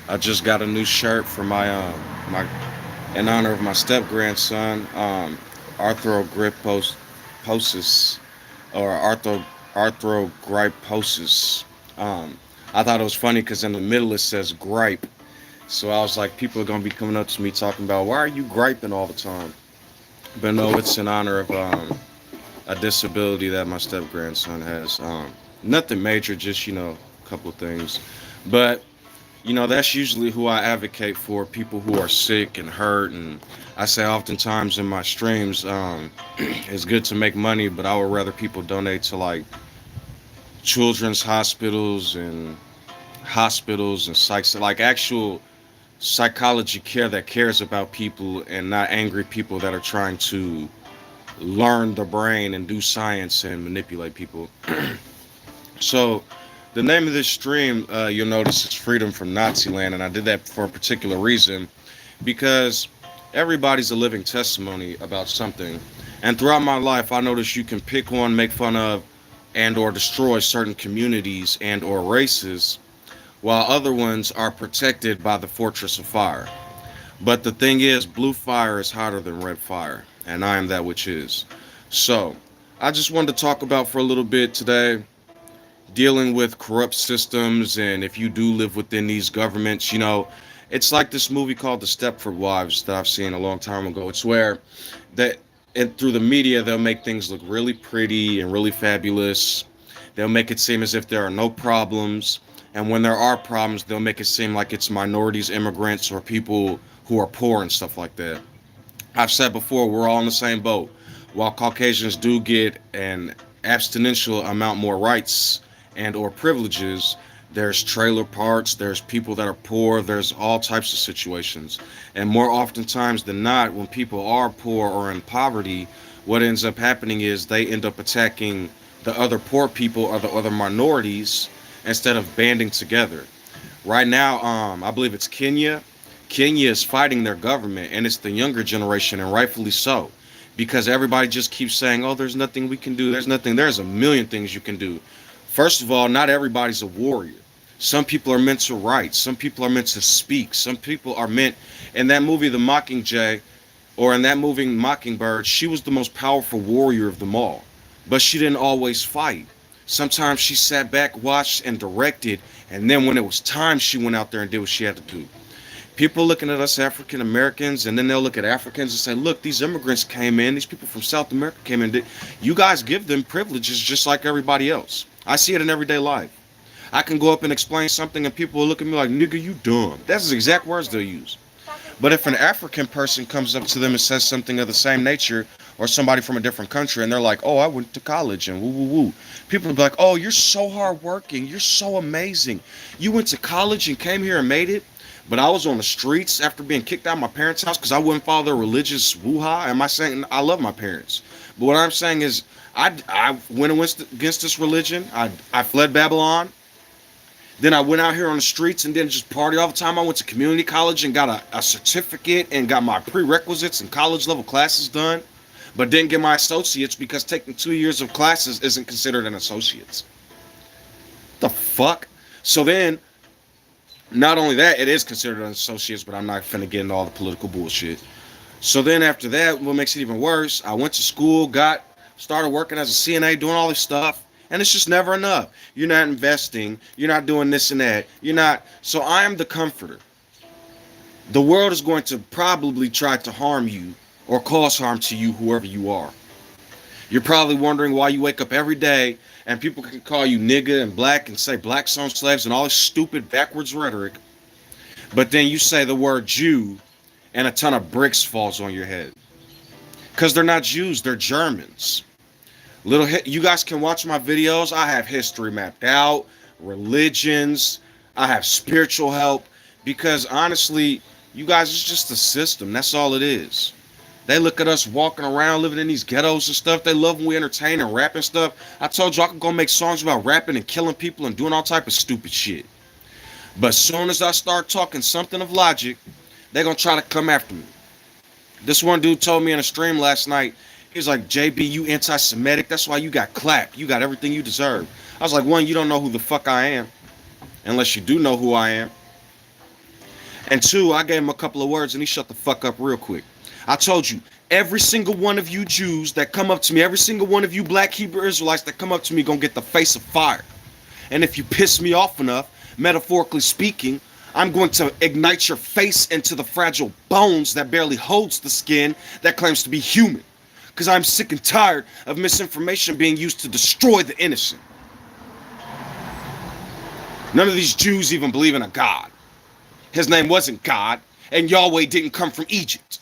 I just got a new shirt for my in honor of my step grandson, arthrogryposis or arthrogryposis. Um, I thought it was funny because in the middle it says gripe. So I was like, people are gonna be coming up to me talking about why are you griping all the time? But no, it's in honor of a disability that my step grandson has. Nothing major, just a couple of things. But that's usually who I advocate for, people who are sick and hurt. And I say oftentimes in my streams, it's good to make money, but I would rather people donate to like children's hospitals and like actual psychology care that cares about people and not angry people that are trying to learn the brain and do science and manipulate people. So the name of this stream, you'll notice, is Freedom from Naziland, and I did that for a particular reason because everybody's a living testimony about something. And throughout my life, I noticed you can pick one, make fun of, and or destroy certain communities and or races, while other ones are protected by the fortress of fire. But the thing is, blue fire is hotter than red fire, and I am that which is. So, I just wanted to talk about for a little bit today dealing with corrupt systems, and if you do live within these governments, it's like this movie called The Stepford Wives that I've seen a long time ago. It's where that and through the media they'll make things look really pretty and really fabulous. They'll make it seem as if there are no problems, and when there are problems, they'll make it seem like it's minorities, immigrants, or people who are poor and stuff like that. I've said before, we're all in the same boat. While Caucasians do get an abstinential amount more rights and or privileges, there's trailer parks, there's people that are poor, there's all types of situations. And more oftentimes than not, when people are poor or in poverty, what ends up happening is they end up attacking the other poor people or the other minorities instead of banding together. Right now, I believe it's Kenya. Kenya is fighting their government, and it's the younger generation, and rightfully so, because everybody just keeps saying, "Oh, there's nothing we can do. There's nothing." There's a million things you can do. First of all, not everybody's a warrior. Some people are meant to write. Some people are meant to speak. Some people are meant. In that movie, The Mockingjay, or in that movie, Mockingbird, she was the most powerful warrior of them all, but she didn't always fight. Sometimes she sat back, watched, and directed, and then when it was time, she went out there and did what she had to do. People looking at us African Americans, and then they'll look at Africans and say, look, these immigrants came in, these people from South America came in. You guys give them privileges just like everybody else. I see it in everyday life. I can go up and explain something, and people will look at me like, nigga, you dumb. That's the exact words they'll use. But if an African person comes up to them and says something of the same nature, or somebody from a different country, and they're like, oh, I went to college and woo woo woo, people will be like, oh, you're so hardworking, you're so amazing. You went to college and came here and made it. But I was on the streets after being kicked out of my parents' house because I wouldn't follow their religious woo-ha. Am I saying I love my parents? But what I'm saying is I went against this religion. I fled Babylon. Then I went out here on the streets and didn't just party all the time. I went to community college and got a certificate and got my prerequisites and college level classes done, but didn't get my associates because taking 2 years of classes isn't considered an associate's. The fuck? So then, not only that, it is considered an associate's, but I'm not finna get into all the political bullshit. So then after that, what makes it even worse, I went to school, started working as a CNA, doing all this stuff, and it's just never enough. You're not investing, you're not doing this and that, you're not. So I am the comforter. The world is going to probably try to harm you or cause harm to you, whoever you are. You're probably wondering why you wake up every day and people can call you nigga and black and say blacks on slaves and all this stupid backwards rhetoric. But then you say the word Jew and a ton of bricks falls on your head. Because they're not Jews, they're Germans. You guys can watch my videos. I have history mapped out, religions, I have spiritual help. Because honestly, you guys, it's just a system. That's all it is. They look at us walking around, living in these ghettos and stuff. They love when we entertain and rap and stuff. I told you I could go make songs about rapping and killing people and doing all type of stupid shit. But as soon as I start talking something of logic, they're going to try to come after me. This one dude told me in a stream last night, he was like, JB, you anti-Semitic. That's why you got clapped. You got everything you deserve. I was like, one, you don't know who the fuck I am. Unless you do know who I am. And two, I gave him a couple of words and he shut the fuck up real quick. I told you, every single one of you Jews that come up to me, every single one of you black Hebrew Israelites that come up to me gonna get the face of fire. And if you piss me off enough, metaphorically speaking, I'm going to ignite your face into the fragile bones that barely holds the skin that claims to be human. Because I'm sick and tired of misinformation being used to destroy the innocent. None of these Jews even believe in a God. His name wasn't God, and Yahweh didn't come from Egypt.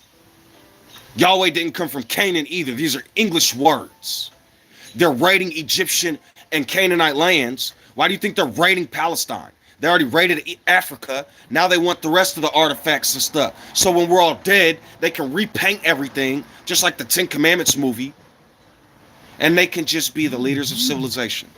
Yahweh didn't come from Canaan either. These are English words. They're raiding Egyptian and Canaanite lands. Why do you think they're raiding Palestine? They already raided Africa. Now they want the rest of the artifacts and stuff. So when we're all dead, they can repaint everything, just like the Ten Commandments movie. And they can just be the leaders of civilization.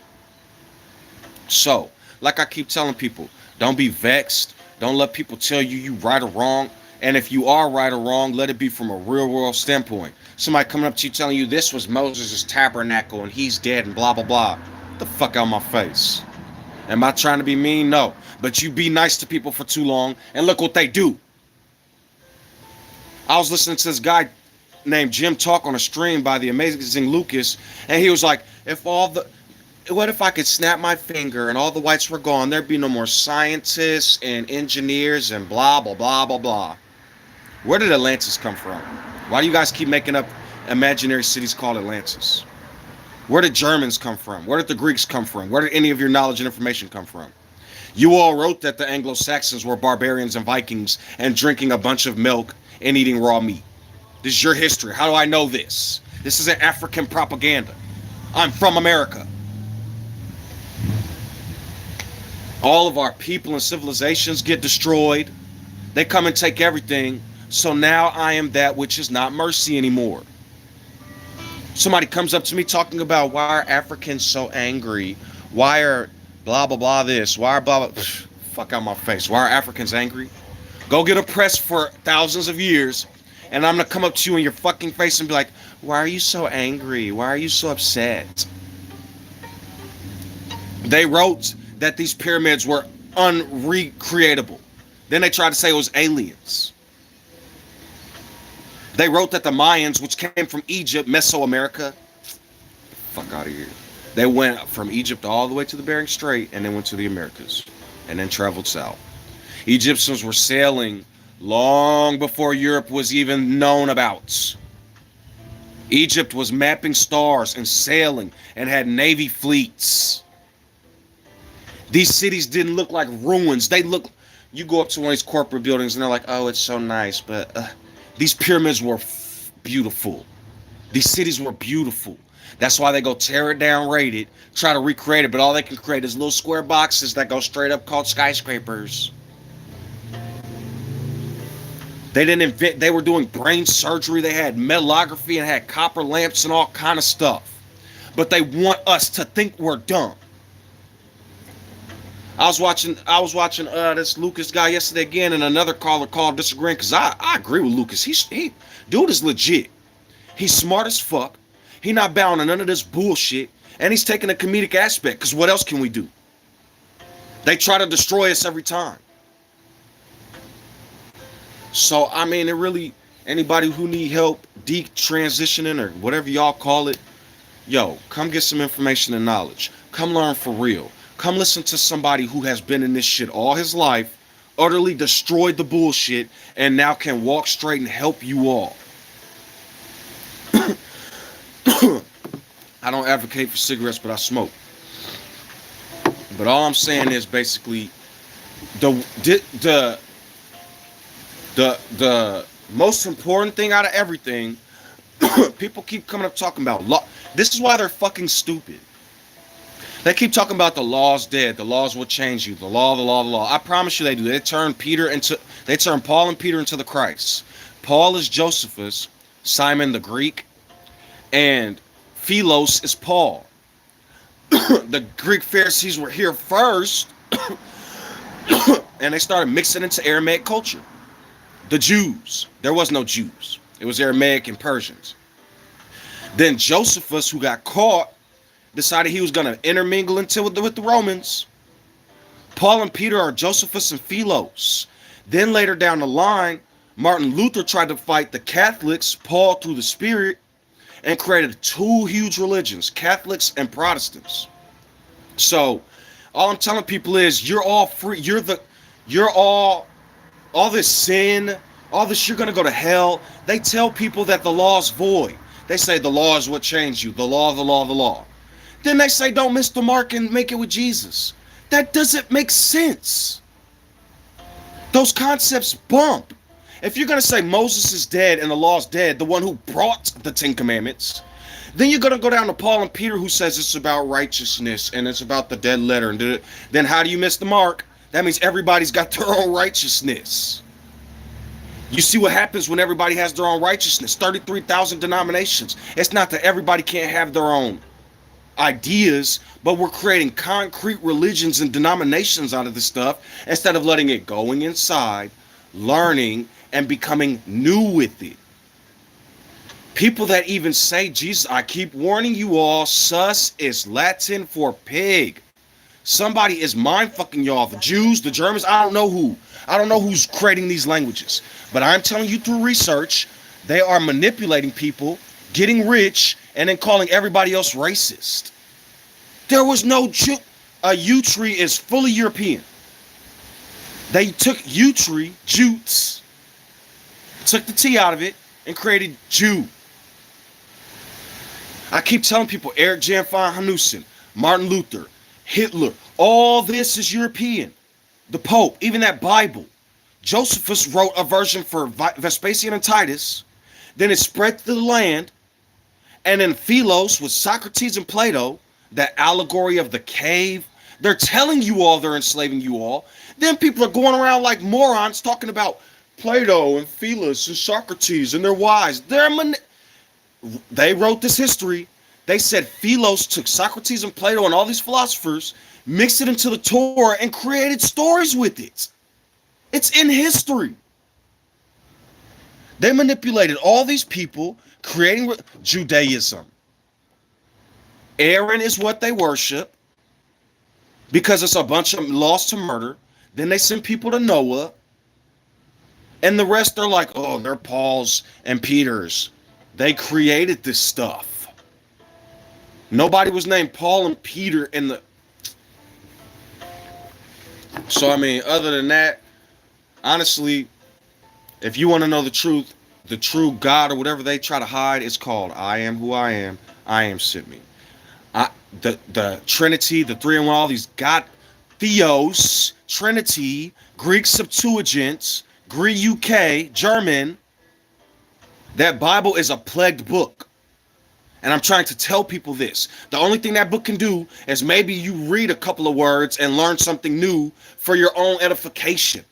So, like I keep telling people, don't be vexed. Don't let people tell you you right or wrong. And if you are right or wrong, let it be from a real world standpoint. Somebody coming up to you telling you this was Moses' tabernacle and he's dead and blah, blah, blah. Get the fuck out of my face. Am I trying to be mean? No. But you be nice to people for too long and look what they do. I was listening to this guy named Jim talk on a stream by the amazing Lucas, and he was like, what if I could snap my finger and all the whites were gone? There'd be no more scientists and engineers and blah, blah, blah, blah, blah. Where did Atlantis come from? Why do you guys keep making up imaginary cities called Atlantis? Where did Germans come from? Where did the Greeks come from? Where did any of your knowledge and information come from? You all wrote that the Anglo-Saxons were barbarians and Vikings and drinking a bunch of milk and eating raw meat. This is your history. How do I know this? This isn't African propaganda. I'm from America. All of our people and civilizations get destroyed. They come and take everything. So now I am that which is not mercy anymore. Somebody comes up to me talking about why are Africans so angry? Why are blah, blah, blah this? Why are blah, blah. Fuck out my face. Why are Africans angry? Go get oppressed for thousands of years, and I'm going to come up to you in your fucking face and be like, why are you so angry? Why are you so upset? They wrote that these pyramids were unrecreatable. Then they tried to say it was aliens. They wrote that the Mayans, which came from Egypt, Mesoamerica, fuck out of here. They went from Egypt all the way to the Bering Strait and then went to the Americas and then traveled south. Egyptians were sailing long before Europe was even known about. Egypt was mapping stars and sailing and had navy fleets. These cities didn't look like ruins. They look, you go up to one of these corporate buildings and they're like, oh, it's so nice, but these pyramids were beautiful. These cities were beautiful. That's why they go tear it down, raid it, try to recreate it, but all they can create is little square boxes that go straight up called skyscrapers. They didn't invent, they were doing brain surgery, they had metallography and had copper lamps and all kind of stuff. But they want us to think we're dumb. I was watching this Lucas guy yesterday again, and another caller called disagreeing because I agree with Lucas. He dude is legit. He's smart as fuck. He not bound to none of this bullshit, and he's taking a comedic aspect because what else can we do? They try to destroy us every time. So I mean, it really, anybody who need help detransitioning or whatever y'all call it, yo, come get some information and knowledge. Come learn for real. Come listen to somebody who has been in this shit all his life, utterly destroyed the bullshit, and now can walk straight and help you all. I don't advocate for cigarettes, but I smoke. But all I'm saying is basically the most important thing out of everything, people keep coming up talking about law. This is why they're fucking stupid. They keep talking about the law's dead. The laws will change you. The law, the law, the law. I promise you they do. They turn Paul and Peter into the Christ. Paul is Josephus, Simon the Greek, and Philos is Paul. The Greek Pharisees were here first, and they started mixing into Aramaic culture. The Jews. There was no Jews. It was Aramaic and Persians. Then Josephus, who got caught, decided he was going to intermingle with the Romans. Paul and Peter are Josephus and Philos. Then later down the line, Martin Luther tried to fight the Catholics, Paul through the Spirit, and created two huge religions, Catholics and Protestants. So all I'm telling people is you're all free. You're all this sin, all this you're gonna go to hell. They tell people that the law's void. They say the law is what changed you. The law, the law, the law. Then they say don't miss the mark and make it with Jesus. That doesn't make sense. Those concepts bump. If you're going to say Moses is dead and the law's dead, the one who brought the Ten Commandments, then you're going to go down to Paul and Peter who says it's about righteousness and it's about the dead letter. And then how do you miss the mark? That means everybody's got their own righteousness. You see what happens when everybody has their own righteousness. 33,000 denominations. It's not that everybody can't have their own ideas, but we're creating concrete religions and denominations out of this stuff instead of letting it going inside, learning, and becoming new with it. People that even say Jesus, I keep warning you all, sus is Latin for pig. Somebody is mind fucking y'all. The Jews, the Germans, I don't know who. I don't know who's creating these languages. But I'm telling you through research, they are manipulating people, getting rich, and then calling everybody else racist. There was no Jew. A yew tree is fully European. They took yew tree, jutes, took the T out of it, and created Jew. I keep telling people, Eric Jan van Hanussen, Martin Luther, Hitler, all this is European. The Pope, even that Bible. Josephus wrote a version for Vespasian and Titus. Then it spread to the land. And then Philos with Socrates and Plato, that allegory of the cave. They're telling you all they're enslaving you all. Then people are going around like morons talking about Plato and Philos and Socrates and their wives. They wrote this history. They said Philos took Socrates and Plato and all these philosophers, mixed it into the Torah, and created stories with it. It's in history. They manipulated all these people, creating Judaism. Aaron is what they worship because it's a bunch of lost to murder. Then they send people to Noah. And the rest are like, oh, they're Paul's and Peter's. They created this stuff. Nobody was named Paul and Peter in the... So, I mean, other than that, honestly, if you want to know the truth, the true God or whatever they try to hide is called I am who I am sent me. The Trinity, the three in one, all these God, Theos, Trinity, Greek Septuagint, Greek UK, German. That Bible is a plagued book. And I'm trying to tell people this. The only thing that book can do is maybe you read a couple of words and learn something new for your own edification.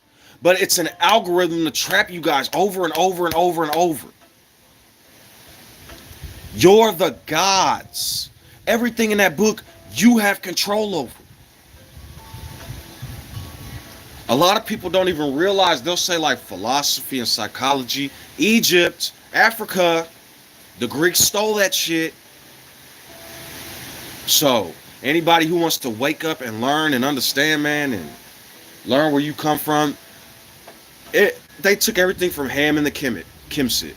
But it's an algorithm to trap you guys over and over and over and over. You're the gods. Everything in that book, you have control over. A lot of people don't even realize, they'll say like philosophy and psychology. Egypt, Africa, the Greeks stole that shit. So, anybody who wants to wake up and learn and understand, man, and learn where you come from, they took everything from Ham and the Kimsit.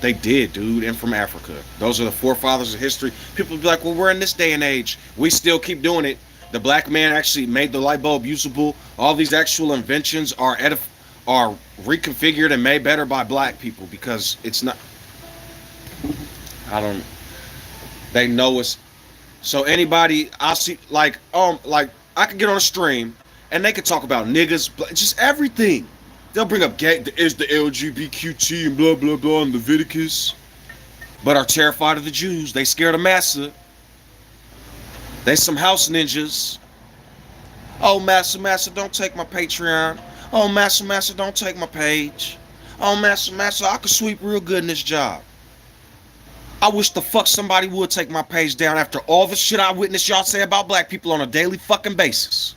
They did, dude, and from Africa. Those are the forefathers of history. People be like, well, we're in this day and age. We still keep doing it. The black man actually made the light bulb usable. All these actual inventions are reconfigured and made better by black people because it's not... They know it's... So anybody, I see, like I could get on a stream and they could talk about niggas, just everything. They'll bring up is the LGBTQT and blah, blah, blah in Leviticus. But are terrified of the Jews. They scared of Massa. They some house ninjas. Oh, Massa, don't take my Patreon. Oh, Massa, don't take my page. Oh, Massa, I could sweep real good in this job. I wish the fuck somebody would take my page down after all the shit I witnessed y'all say about black people on a daily fucking basis.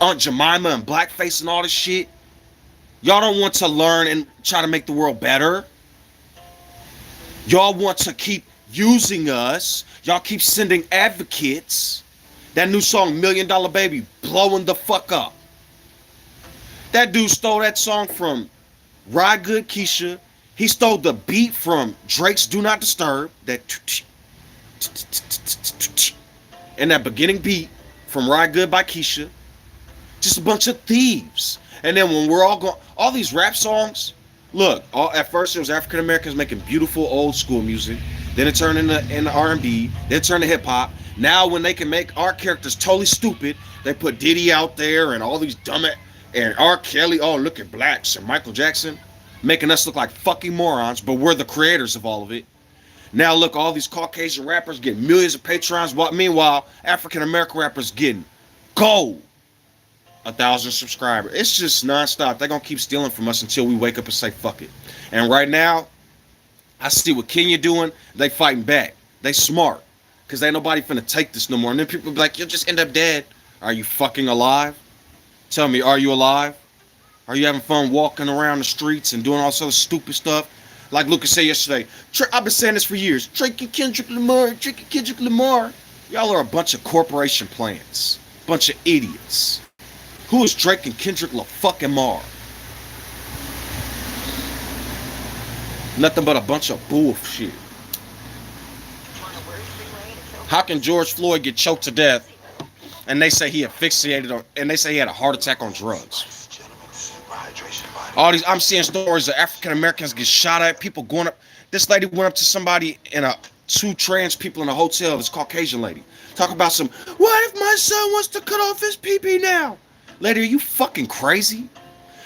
Aunt Jemima and blackface and all this shit. Y'all don't want to learn and try to make the world better. Y'all want to keep using us. Y'all keep sending advocates. That new song, $1 Million Baby, blowing the fuck up. That dude stole that song from Ride Good Keisha. He stole the beat from Drake's Do Not Disturb. That and that beginning beat from Ride Good by Keisha. Just a bunch of thieves. And then when we're all going, all these rap songs, look, at first it was African Americans making beautiful old school music. Then it turned into R&B. Then it turned to hip hop. Now when they can make our characters totally stupid, they put Diddy out there and all these dumb and R. Kelly. Oh, look at blacks and Michael Jackson, making us look like fucking morons. But we're the creators of all of it. Now look, all these Caucasian rappers get millions of patrons. Meanwhile, African American rappers getting gold. 1,000 subscribers. It's just nonstop. They're gonna keep stealing from us until we wake up and say fuck it. And right now, I see what Kenya doing. They fighting back. They smart. Cause ain't nobody finna take this no more. And then people be like, you'll just end up dead. Are you fucking alive? Tell me, are you alive? Are you having fun walking around the streets and doing all sorts of stupid stuff? Like Lucas said yesterday, I've been saying this for years. Drake and Kendrick Lamar, Drake and Kendrick Lamar. Y'all are a bunch of corporation plants. Bunch of idiots. Who is Drake and Kendrick LaFucking-Mar? Nothing but a bunch of bullshit. How can George Floyd get choked to death and they say he asphyxiated and they say he had a heart attack on drugs? All these, I'm seeing stories of African Americans get shot at, people going up. This lady went up to somebody two trans people in a hotel, this Caucasian lady. Talk about some, what if my son wants to cut off his pee-pee now? Lady, are you fucking crazy?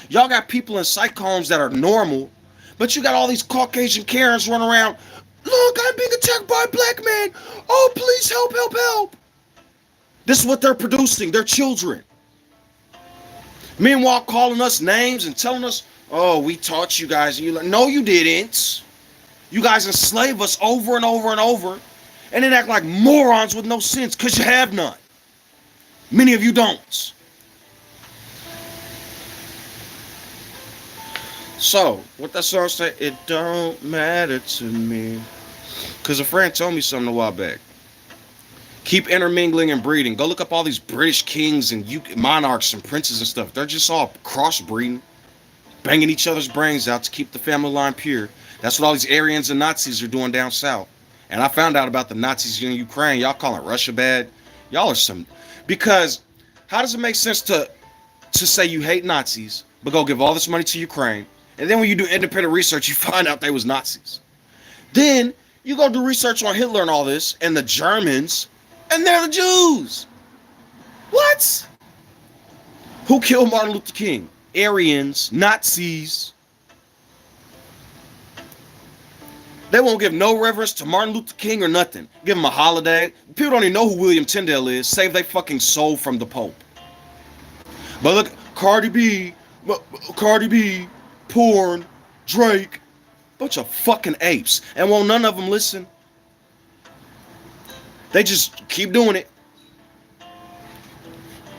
Y'all got people in psych homes that are normal, but you got all these Caucasian Karens running around. Look, I'm being attacked by a black man. Oh, please help, help, help. This is what they're producing, their children. Meanwhile, calling us names and telling us, oh, we taught you guys. And you're like, no, you didn't. You guys enslave us over and over and over, and then act like morons with no sense, because you have none. Many of you don't. So, what that song say? It don't matter to me. Because a friend told me something a while back. Keep intermingling and breeding. Go look up all these British kings and monarchs and princes and stuff. They're just all crossbreeding, banging each other's brains out to keep the family line pure. That's what all these Aryans and Nazis are doing down south. And I found out about the Nazis in Ukraine. Y'all calling Russia bad. Y'all are some... Because how does it make sense to say you hate Nazis, but go give all this money to Ukraine, and then when you do independent research, you find out they was Nazis. Then you go do research on Hitler and all this, and the Germans, and they're the Jews. What? Who killed Martin Luther King? Aryans, Nazis. They won't give no reverence to Martin Luther King or nothing. Give him a holiday. People don't even know who William Tyndale is. Save their fucking soul from the Pope. But look, Cardi B, porn, Drake, bunch of fucking apes. And won't none of them listen. They just keep doing it.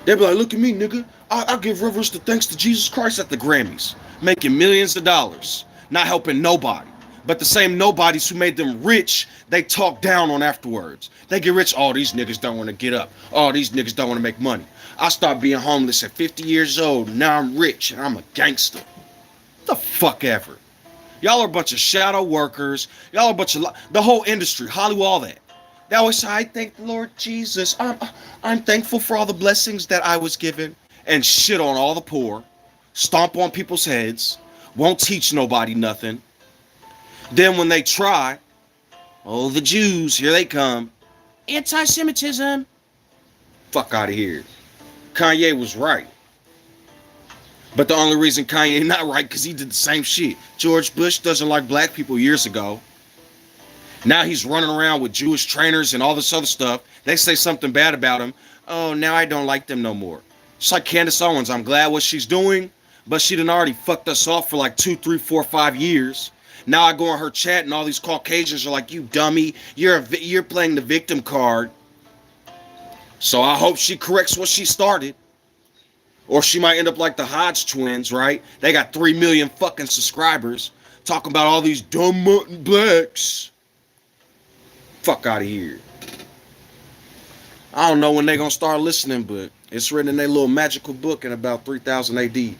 They be like, look at me, nigga. I give reverence to thanks to Jesus Christ at the Grammys. Making millions of dollars. Not helping nobody. But the same nobodies who made them rich, they talk down on afterwards. They get rich. Oh, these niggas don't want to get up. Oh, these niggas don't want to make money. I started being homeless at 50 years old. Now I'm rich and I'm a gangster. The fuck ever. Y'all are a bunch of shadow workers. Y'all are a bunch of... the whole industry, Hollywood, all that. They always say, I thank the Lord Jesus. I'm thankful for all the blessings that I was given. And shit on all the poor. Stomp on people's heads. Won't teach nobody nothing. Then when they try, oh, the Jews, here they come. Anti-Semitism. Fuck out of here. Kanye was right. But the only reason Kanye not right, because he did the same shit. George Bush doesn't like black people years ago. Now he's running around with Jewish trainers and all this other stuff. They say something bad about him. Oh, now I don't like them no more. It's like Candace Owens. I'm glad what she's doing, but she done already fucked us off for like 2, 3, 4, 5 years. Now I go on her chat and all these Caucasians are like, you dummy, you're playing the victim card. So I hope she corrects what she started. Or she might end up like the Hodge twins, right? They got 3 million fucking subscribers talking about all these dumb mutton blacks. Fuck out of here. I don't know when they gonna start listening, but it's written in their little magical book in about 3000 AD.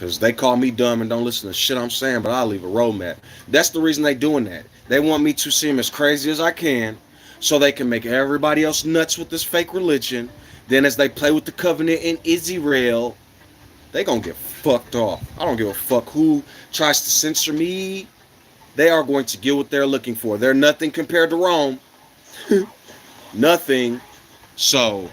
Cause they call me dumb and don't listen to shit I'm saying, but I'll leave a roadmap. That's the reason they doing that. They want me to seem as crazy as I can, so they can make everybody else nuts with this fake religion. Then as they play with the covenant in Israel, they gonna get fucked off. I don't give a fuck who tries to censor me. They are going to get what they're looking for. They're nothing compared to Rome. Nothing. So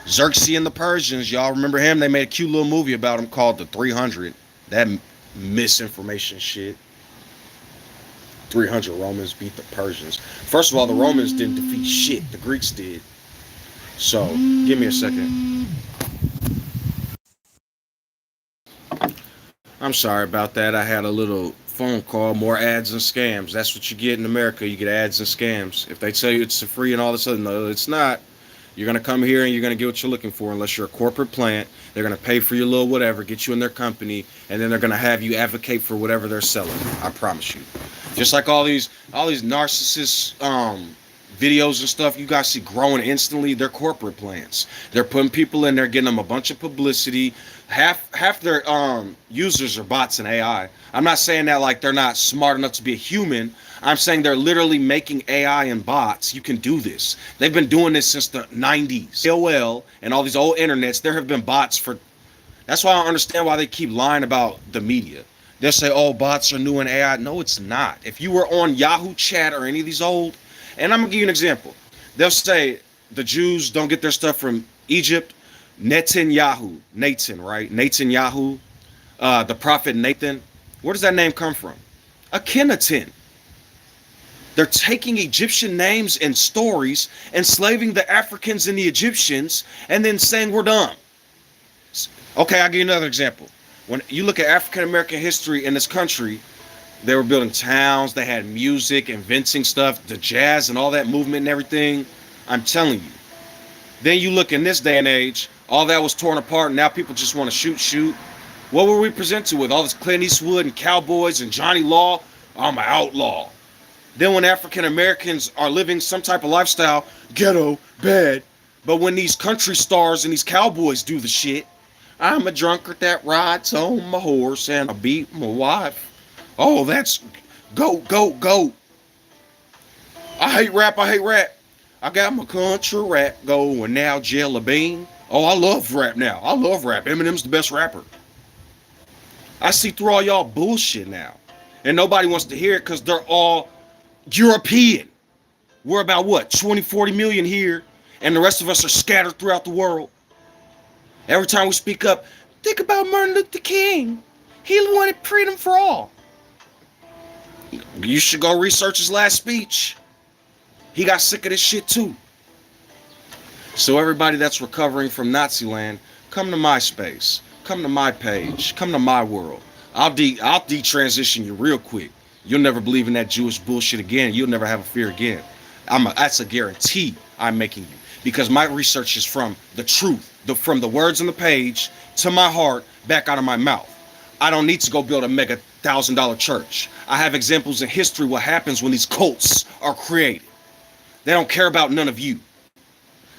Xerxes and the Persians, y'all remember him? They made a cute little movie about him called The 300. That misinformation shit. 300 Romans beat the Persians. First of all, the Romans didn't defeat shit. The Greeks did. So, give me a second. I'm sorry about that. I had a little phone call. More ads and scams. That's what you get in America. You get ads and scams. If they tell you it's free and all this other, no, it's not. You're going to come here and you're going to get what you're looking for unless you're a corporate plant. They're going to pay for your little whatever, get you in their company, and then they're going to have you advocate for whatever they're selling. I promise you. Just like all these narcissist videos and stuff you guys see growing instantly, they're corporate plants. They're putting people in there, getting them a bunch of publicity. Half their users are bots and AI. I'm not saying that like they're not smart enough to be a human. I'm saying they're literally making AI and bots. You can do this. They've been doing this since the 90s. AOL and all these old internets, there have been bots for... That's why I don't understand why they keep lying about the media. They'll say, oh, bots are new in AI. No, it's not. If you were on Yahoo Chat or any of these old... And I'm going to give you an example. They'll say the Jews don't get their stuff from Egypt. Netanyahu. Nathan, right? Netanyahu. The prophet Nathan. Where does that name come from? Akhenaten. They're taking Egyptian names and stories, enslaving the Africans and the Egyptians, and then saying we're dumb. Okay, I'll give you another example. When you look at African American history in this country, they were building towns, they had music, inventing stuff, the jazz and all that movement and everything. I'm telling you. Then you look in this day and age, all that was torn apart, and now people just want to shoot. What were we presented with? All this Clint Eastwood and cowboys and Johnny Law? I'm an outlaw. Then when African Americans are living some type of lifestyle, ghetto, bad. But when these country stars and these cowboys do the shit, I'm a drunkard that rides on my horse and I beat my wife. Oh, that's go. I hate rap. I got my country rap going now, Jelly Bean. Oh, I love rap now. I love rap. Eminem's the best rapper. I see through all y'all bullshit now. And nobody wants to hear it because they're all European. We're about what, 20, 40 million here, and the rest of us are scattered throughout the world. Every time we speak up, think about Martin Luther King. He wanted freedom for all. You should go research his last speech. He got sick of this shit too. So everybody that's recovering from Naziland, come to my space. Come to my page. Come to my world. I'll detransition you real quick. You'll never believe in that Jewish bullshit again. You'll never have a fear again. That's a guarantee I'm making you. Because my research is from the truth. From the words on the page to my heart, back out of my mouth. I don't need to go build a mega $1,000 church. I have examples in history what happens when these cults are created. They don't care about none of you.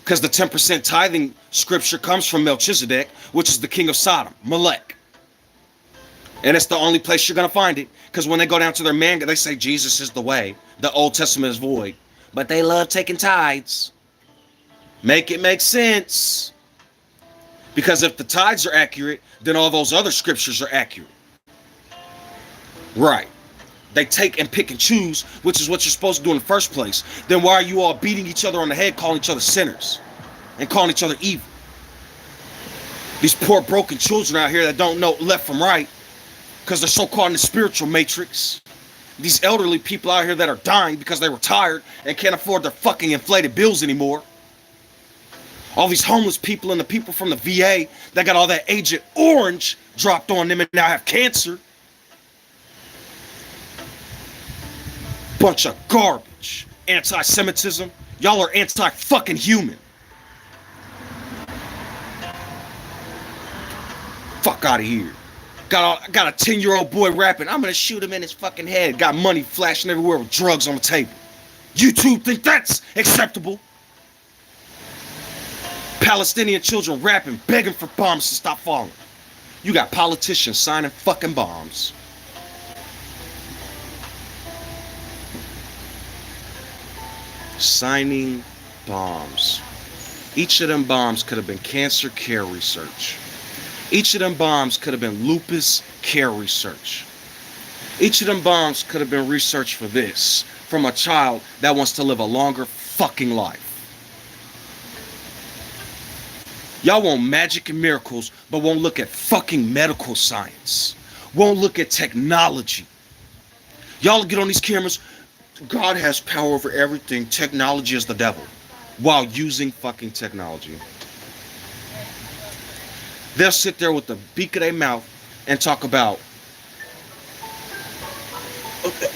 Because the 10% tithing scripture comes from Melchizedek, which is the king of Sodom, Melech. And it's the only place you're going to find it. Because when they go down to their man, they say Jesus is the way. The Old Testament is void. But they love taking tithes. Make it make sense. Because if the tithes are accurate, then all those other scriptures are accurate. Right. They take and pick and choose, which is what you're supposed to do in the first place. Then why are you all beating each other on the head, calling each other sinners, and calling each other evil? These poor broken children out here that don't know left from right, because they're so caught in the spiritual matrix. These elderly people out here that are dying because they were tired and can't afford their fucking inflated bills anymore. All these homeless people and the people from the VA that got all that Agent Orange dropped on them and now have cancer. Bunch of garbage. Anti-Semitism. Y'all are anti-fucking human. Fuck out of here. Got a 10-year-old boy rapping, I'm gonna shoot him in his fucking head. Got money flashing everywhere with drugs on the table. You two think that's acceptable? Palestinian children rapping, begging for bombs to stop falling. You got politicians signing fucking bombs. Signing bombs. Each of them bombs could have been cancer care research. Each of them bombs could have been lupus care research. Each of them bombs could have been research for this from a child that wants to live a longer fucking life. Y'all want magic and miracles, but won't look at fucking medical science. Won't look at technology. Y'all get on these cameras. God has power over everything. Technology is the devil. While using fucking technology. They'll sit there with the beak of their mouth and talk about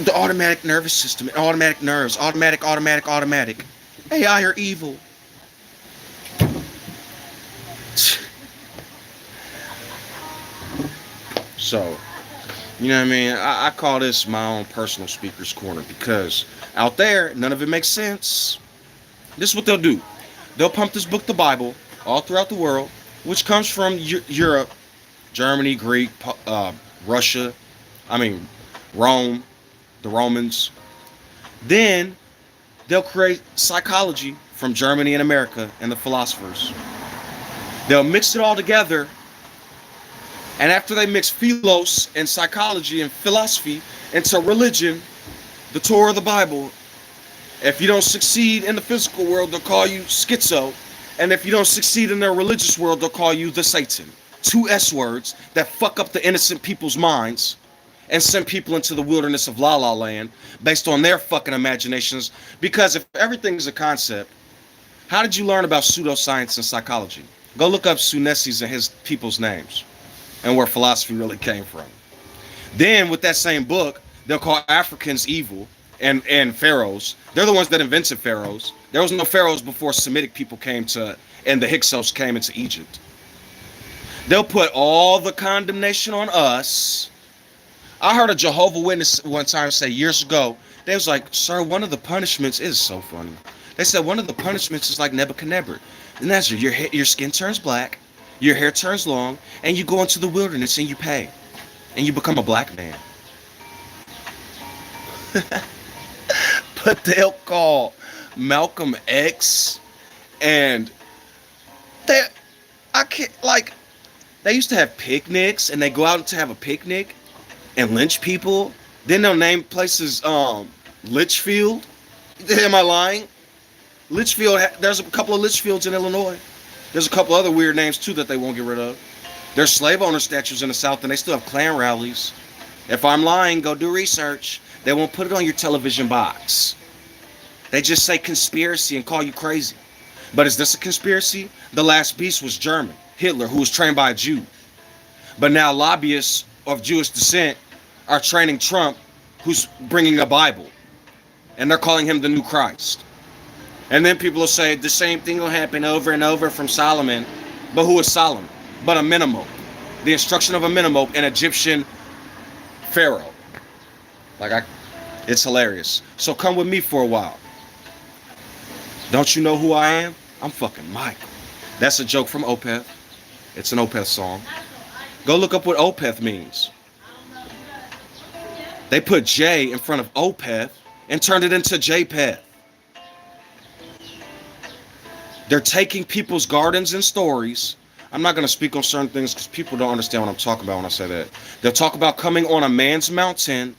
the automatic nervous system, automatic nerves, automatic. AI are evil. So, you know what I mean? I call this my own personal speaker's corner because out there, none of it makes sense. This is what they'll do. They'll pump this book, the Bible, all throughout the world, which comes from Europe, Germany, Greek, Russia, Rome, the Romans. Then they'll create psychology from Germany and America and the philosophers. They'll mix it all together. And after they mix philos and psychology and philosophy into religion, the Torah of the Bible, if you don't succeed in the physical world, they'll call you schizo. And if you don't succeed in their religious world, they'll call you the Satan. 2 S words that fuck up the innocent people's minds and send people into the wilderness of La La Land based on their fucking imaginations. Because if everything's a concept, how did you learn about pseudoscience and psychology? Go look up Sunesis and his people's names and where philosophy really came from. Then with that same book, they'll call Africans evil and pharaohs. They're the ones that invented pharaohs. There was no pharaohs before Semitic people came to, and the Hyksos came into Egypt. They'll put all the condemnation on us. I heard a Jehovah's Witness one time say years ago, they was like, sir, one of the punishments is so funny. They said one of the punishments is like Nebuchadnezzar. And that's your skin turns black, your hair turns long, and you go into the wilderness and you pay. And you become a black man. But they'll call Malcolm X and they used to have picnics and they go out to have a picnic and lynch people. Then they'll name places Litchfield. Am I lying? Litchfield, there's a couple of Litchfields in Illinois. There's a couple other weird names too that they won't get rid of. There's slave owner statues in the South and they still have Klan rallies. If I'm lying, go do research. They won't put it on your television box. They just say conspiracy and call you crazy. But is this a conspiracy? The last beast was German, Hitler, who was trained by a Jew. But now lobbyists of Jewish descent are training Trump, who's bringing a Bible. And they're calling him the new Christ. And then people will say the same thing will happen over and over from Solomon. But who is Solomon? But a Menemope. The instruction of a Menemope, an Egyptian pharaoh. It's hilarious. So come with me for a while. Don't you know who I am? I'm fucking Michael. That's a joke from Opeth. It's an Opeth song. Go look up what Opeth means. They put J in front of Opeth and turned it into JPeth. They're taking people's gardens and stories. I'm not going to speak on certain things because people don't understand what I'm talking about when I say that. They'll talk about coming on a man's mountain.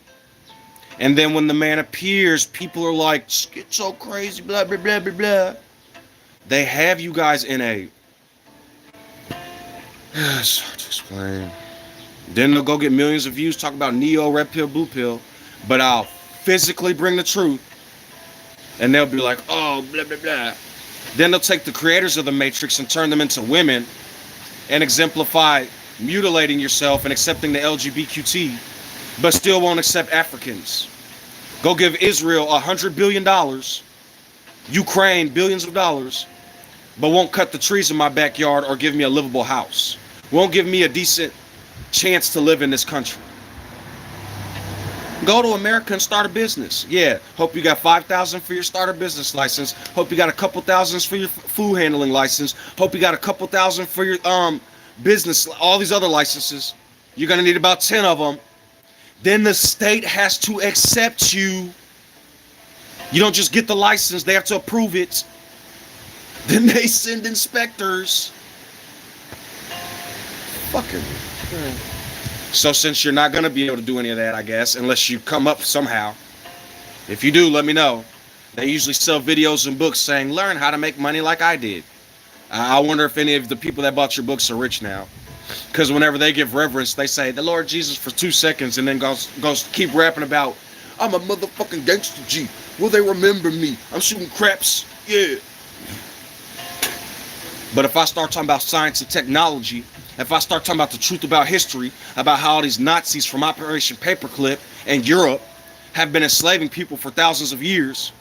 And then when the man appears, people are like, it's so crazy, blah, blah, blah, blah, blah. They have you guys in a... It's hard to explain. Then they'll go get millions of views, talk about Neo, red pill, blue pill. But I'll physically bring the truth. And they'll be like, oh, blah, blah, blah. Then they'll take the creators of the Matrix and turn them into women and exemplify mutilating yourself and accepting the LGBTQ, but still won't accept Africans. Go give Israel $100 billion, Ukraine billions of dollars, but won't cut the trees in my backyard or give me a livable house. Won't give me a decent chance to live in this country. Go to America and start a business. Yeah, hope you got $5,000 for your starter business license. Hope you got a couple thousands for your food handling license. Hope you got a couple thousand for your business, all these other licenses. You're going to need about 10 of them. Then the state has to accept you. You don't just get the license, they have to approve it. Then they send inspectors. Fucking. So since you're not going to be able to do any of that, I guess, unless you come up somehow. If you do, let me know. They usually sell videos and books saying, learn how to make money like I did. I wonder if any of the people that bought your books are rich now. Because whenever they give reverence, they say, the Lord Jesus for 2 seconds, and then goes keep rapping about, I'm a motherfucking gangster G. Will they remember me? I'm shooting craps. Yeah. But if I start talking about science and technology, if I start talking about the truth about history, about how all these Nazis from Operation Paperclip and Europe have been enslaving people for thousands of years,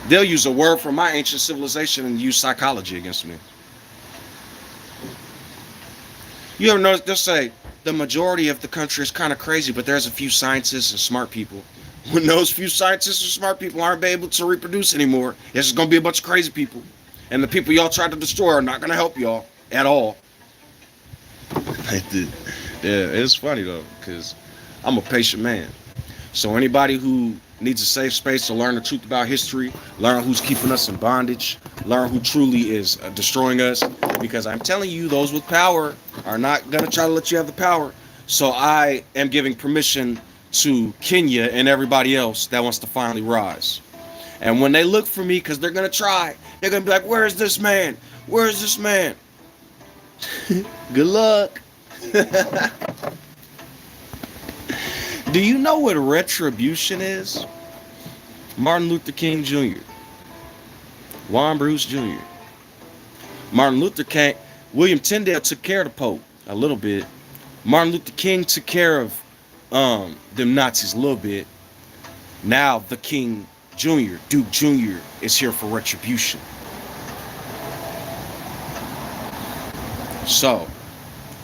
they'll use a word from my ancient civilization and use psychology against me. You ever notice they'll say the majority of the country is kind of crazy, but there's a few scientists and smart people. When those few scientists and smart people aren't able to reproduce anymore, it's just going to be a bunch of crazy people. And the people y'all try to destroy are not going to help y'all at all. Yeah, it's funny though, because I'm a patient man. So anybody who needs a safe space to learn the truth about history, learn who's keeping us in bondage, learn who truly is destroying us, because I'm telling you, those with power are not going to try to let you have the power. So I am giving permission to Kenya and everybody else that wants to finally rise. And when they look for me, because they're going to try, they're going to be like, where is this man? Where is this man? Good luck. Do you know what retribution is? Martin Luther King Jr., Juan Bruce Jr., Martin Luther King, William Tyndale took care of the Pope a little bit. Martin Luther King took care of them Nazis a little bit. Now the King Jr., Duke Jr., is here for retribution. So,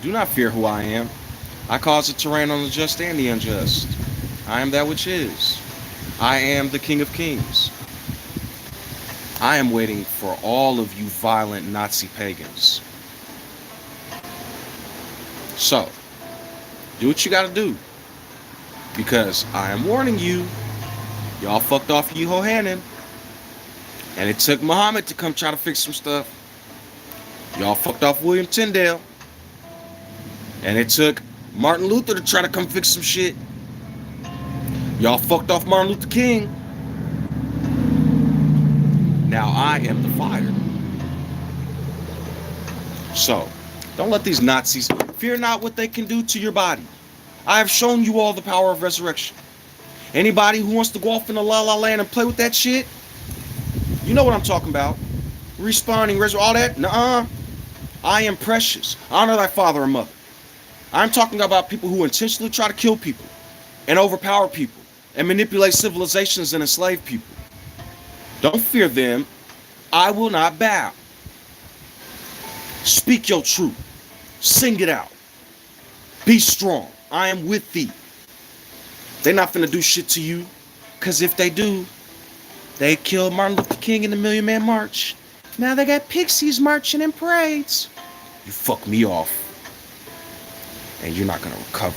do not fear who I am. I cause it to rain on the just and the unjust. I am that which is. I am the King of Kings. I am waiting for all of you violent Nazi pagans. So, do what you gotta do. Because I am warning you, y'all fucked off Yehohanan. And it took Muhammad to come try to fix some stuff. Y'all fucked off William Tyndale. And it took Martin Luther to try to come fix some shit. Y'all fucked off Martin Luther King. Now I am the fire. So, don't let these Nazis, fear not what they can do to your body. I have shown you all the power of resurrection. Anybody who wants to go off in the la la land and play with that shit, you know what I'm talking about. Respawning, all that, nuh-uh. I am precious. Honor thy father and mother. I'm talking about people who intentionally try to kill people and overpower people and manipulate civilizations and enslave people. Don't fear them. I will not bow. Speak your truth. Sing it out. Be strong. I am with thee. They're not finna do shit to you, because if they do, they killed Martin Luther King in the Million Man March. Now they got pixies marching in parades. You fuck me off, and you're not gonna recover.